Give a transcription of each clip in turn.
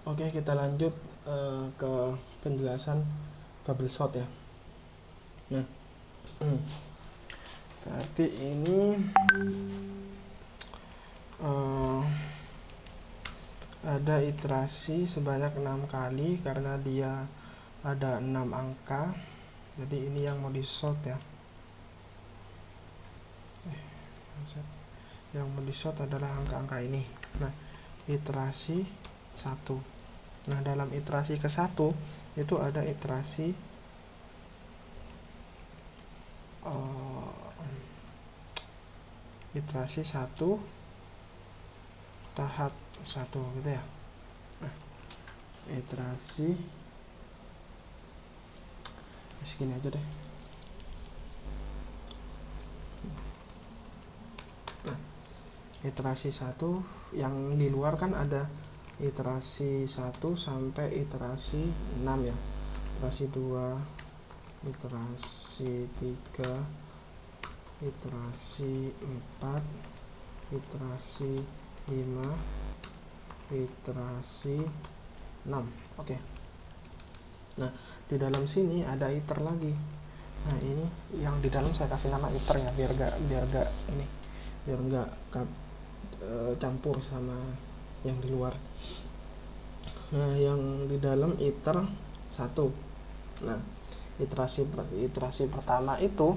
Oke, kita lanjut ke penjelasan bubble sort ya. Nah, berarti ini ada iterasi sebanyak 6 kali karena dia ada 6 angka. Jadi ini yang mau di sort ya. Yang mau di sort adalah angka-angka ini. Nah, iterasi 1. Nah, dalam iterasi ke-1 itu ada iterasi iterasi 1 tahap 1 gitu ya. Nah, iterasi segini aja deh. Nah, iterasi 1 yang di luar kan ada iterasi 1 sampai iterasi 6 ya. Iterasi 2, iterasi 3, iterasi 4, iterasi 5, iterasi 6. Oke. Nah, di dalam sini ada iter lagi. Nah, ini yang di dalam saya kasih nama iter ya, biar nggak campur sama yang di luar. Nah, yang di dalam iter 1. Nah, iterasi pertama itu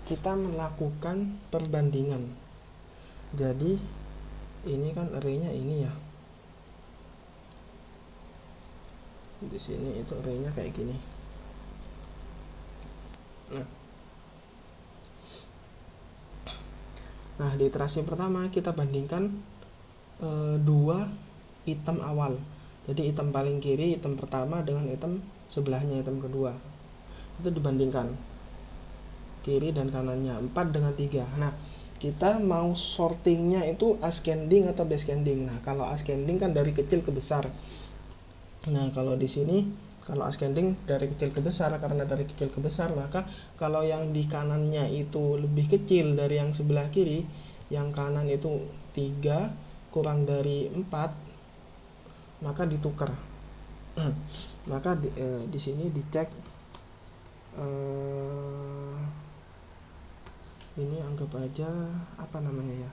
kita melakukan perbandingan. Jadi ini kan array-nya ini ya. Di sini itu array-nya kayak gini. Nah, di iterasi pertama kita bandingkan dua item awal. Jadi item paling kiri, item pertama dengan item sebelahnya, item kedua. Itu dibandingkan kiri dan kanannya, 4 dengan 3. Nah, kita mau sortingnya itu ascending atau descending. Nah, kalau ascending kan dari kecil ke besar. Nah, kalau di sini kalau ascending dari kecil ke besar, karena dari kecil ke besar, maka kalau yang di kanannya itu lebih kecil dari yang sebelah kiri, yang kanan itu 3 kurang dari 4, maka ditukar. Maka di sini dicek ini anggap aja apa namanya ya,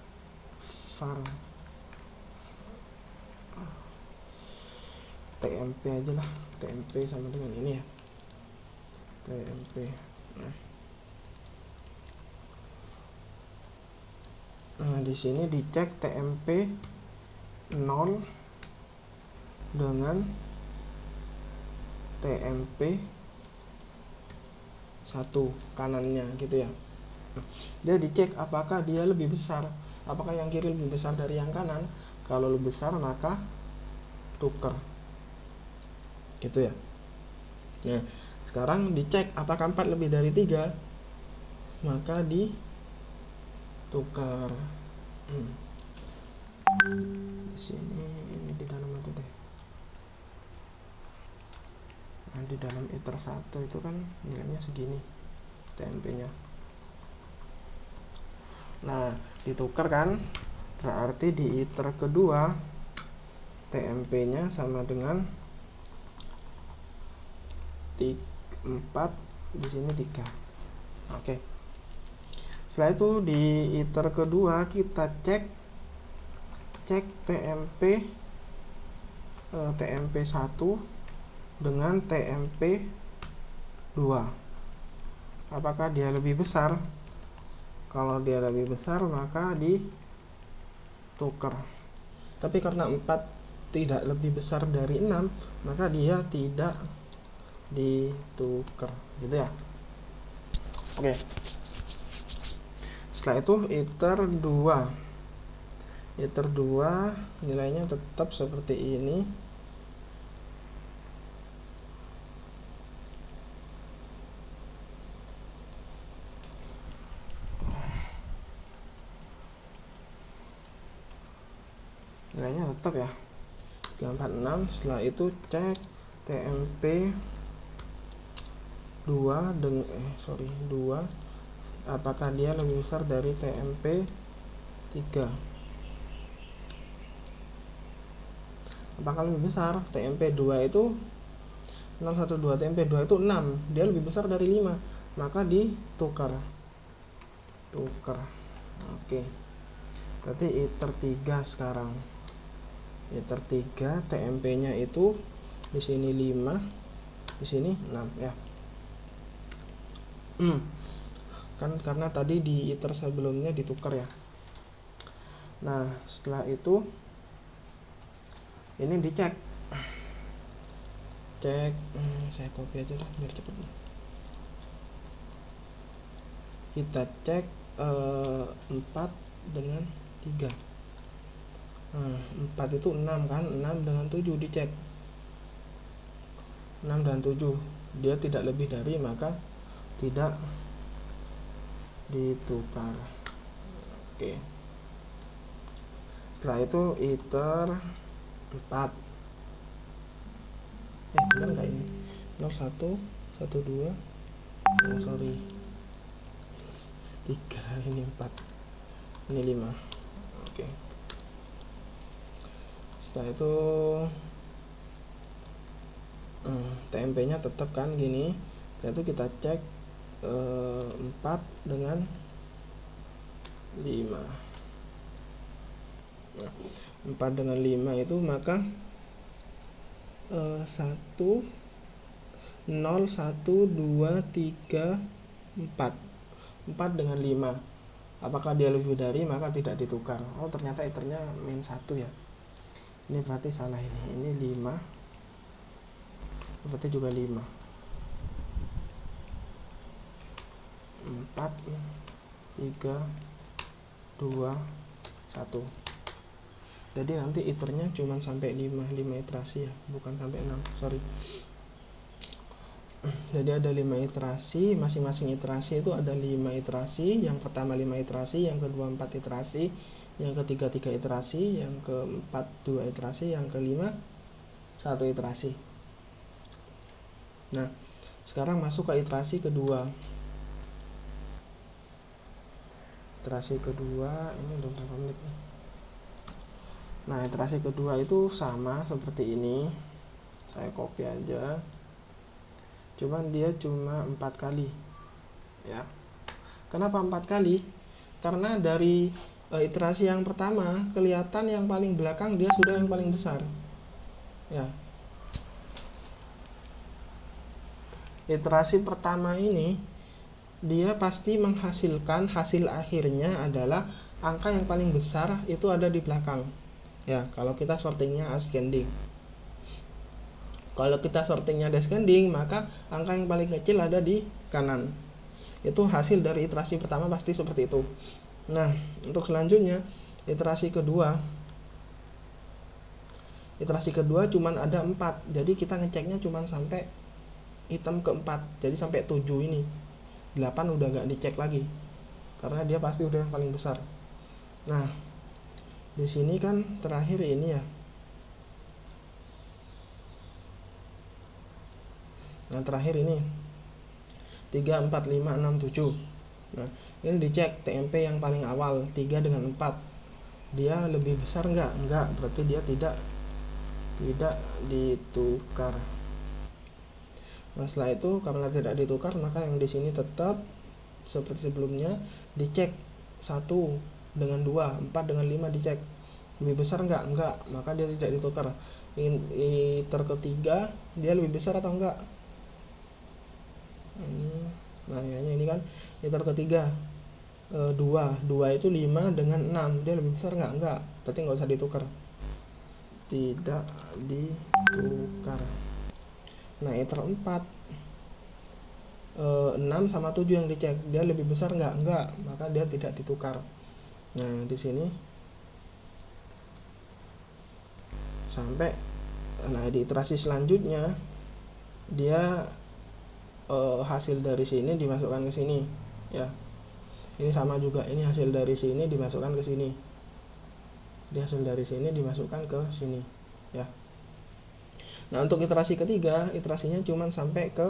var TMP aja lah, TMP sama dengan ini ya, TMP. Nah, di sini dicek TMP 0 dengan TMP 1 kanannya gitu ya. Dia dicek apakah dia lebih besar, apakah yang kiri lebih besar dari yang kanan. Kalau lebih besar maka tuker gitu ya. Nah, sekarang dicek apakah 4 lebih dari 3, maka ditukar. Di sini ini di dalam itu deh. Nah, di dalam iter 1 itu kan nilainya segini TMP-nya. Nah, ditukar kan, berarti di iter kedua TMP-nya sama dengan 4, di sini 3. Oke. Setelah itu di iter kedua kita cek TMP 1 dengan TMP 2. Apakah dia lebih besar? Kalau dia lebih besar maka ditukar. Tapi karena 4 tidak lebih besar dari 6, maka dia tidak ditukar gitu ya. Oke. Setelah itu iter 2 nilainya tetap seperti ini. Nilainya tetap ya 346. Setelah itu cek TMP 2 apakah dia lebih besar dari TMP 3. apakah lebih besar? TMP2 itu 612, TMP2 itu 6, dia lebih besar dari 5, maka ditukar. Oke, berarti iter 3 sekarang. Iter 3 TMP-nya itu di sini 5, di sini 6 ya. Kan karena tadi di iter sebelumnya ditukar ya. Nah, setelah itu ini dicek. Saya copy aja lah biar cepet. Kita cek 4 dengan 3. 4 itu 6 kan, 6 dengan 7 dicek. 6 dan 7 dia tidak lebih dari, maka tidak ditukar. Oke. Setelah itu iter 4. Benar nggak ini? 01, 12, sorry 3, ini 4, ini 5. Oke. Setelah itu TMP-nya tetap kan gini. Setelah itu kita cek 4 dengan 5. Nah, 4 dengan 5 itu maka 1 0 1 2 3 4 dengan 5. Apakah dia lebih dari, maka tidak ditukar. Oh, ternyata iternya min 1 ya. Ini berarti salah ini. Ini 5. Berarti juga 5. 4 3 2 1. Jadi nanti iternya cuma sampai 5 iterasi ya, bukan sampai 6, sorry. Jadi ada 5 iterasi, masing-masing iterasi itu ada 5 iterasi. Yang pertama 5 iterasi, yang kedua 4 iterasi, yang ketiga 3 iterasi, yang keempat 2 iterasi, yang kelima 1 iterasi. Nah, sekarang masuk ke iterasi kedua. Iterasi kedua ini udah berapa menit nih? Nah, iterasi kedua itu sama seperti ini. Saya copy aja. Cuman dia cuma 4 kali. Ya. Kenapa 4 kali? Karena dari iterasi yang pertama kelihatan yang paling belakang dia sudah yang paling besar. Ya. Iterasi pertama ini dia pasti menghasilkan hasil akhirnya adalah angka yang paling besar itu ada di belakang. Ya, kalau kita sortingnya ascending. Kalau kita sortingnya descending, maka angka yang paling kecil ada di kanan. Itu hasil dari iterasi pertama pasti seperti itu. Nah, untuk selanjutnya iterasi kedua. Iterasi kedua cuman ada 4. Jadi kita ngeceknya cuman sampai item keempat. Jadi sampai 7 ini. 8 udah nggak dicek lagi. Karena dia pasti udah yang paling besar. Nah, di sini kan terakhir ini ya. Nah, terakhir ini 3, 4, 5, 6, 7. Nah, ini dicek TMP yang paling awal 3 dengan 4. Dia lebih besar enggak? Enggak, berarti dia tidak ditukar. Nah, setelah itu karena tidak ditukar, maka yang di sini tetap seperti sebelumnya, dicek 1 dengan 2, 4 dengan 5 dicek. Lebih besar enggak? Enggak, maka dia tidak ditukar. Iter ketiga dia lebih besar atau enggak? Nah, ini kan iter ketiga 2 itu 5 dengan 6, dia lebih besar enggak? Enggak, berarti enggak usah ditukar. Tidak ditukar. Nah, iter 4 6 sama 7 yang dicek, dia lebih besar enggak? Enggak, maka dia tidak ditukar. Nah, di sini sampai di iterasi selanjutnya dia hasil dari sini dimasukkan ke sini ya. Ini sama juga, ini hasil dari sini dimasukkan ke sini. Dia hasil dari sini dimasukkan ke sini ya. Nah, untuk iterasi ketiga, iterasinya cuma sampai ke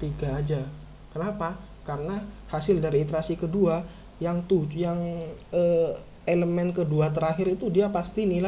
3 aja. Kenapa? Karena hasil dari iterasi kedua yang elemen kedua terakhir itu dia pasti nilai